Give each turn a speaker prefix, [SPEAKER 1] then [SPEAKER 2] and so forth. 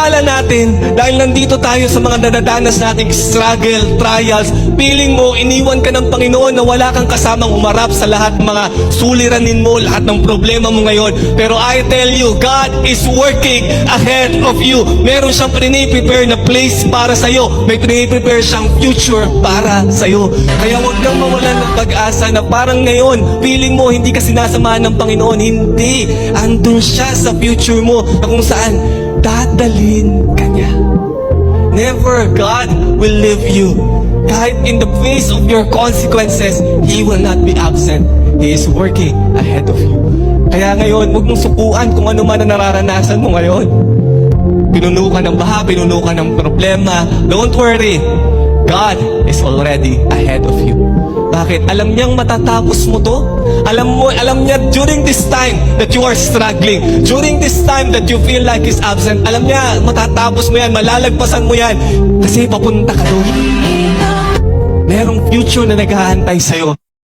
[SPEAKER 1] akala natin, dahil nandito tayo sa mga nadadanas nating struggle, trials, feeling mo, iniwan ka ng Panginoon na wala kang kasamang umarap sa lahat ng mga suliranin mo, lahat ng problema mo ngayon. Pero I tell you, God is working ahead of you. Meron siyang prepare na place para sa'yo. May prepare siyang future para sa'yo. Kaya huwag kang mawalan ng pag-asa na parang ngayon, feeling mo hindi ka sinasamahan ng Panginoon. Hindi. Andun siya sa future mo na kung saan dadalhin ka niya. Never God will leave you. Kahit in the face of your consequences, He will not be absent. He is working ahead of you. Kaya ngayon, huwag mong sukuan kung ano man ang nararanasan mo ngayon. Pinuno ka ng baha, pinuno ka ng problema. Don't worry. God is already ahead of you. Bakit? Alam niyang matatapos mo to. Alam niya during this time that you are struggling, during this time that you feel like is absent, alam niya matatapos mo yan, malalagpasan mo yan, kasi papunta ka doon. Merong future na naghahantay sa'yo.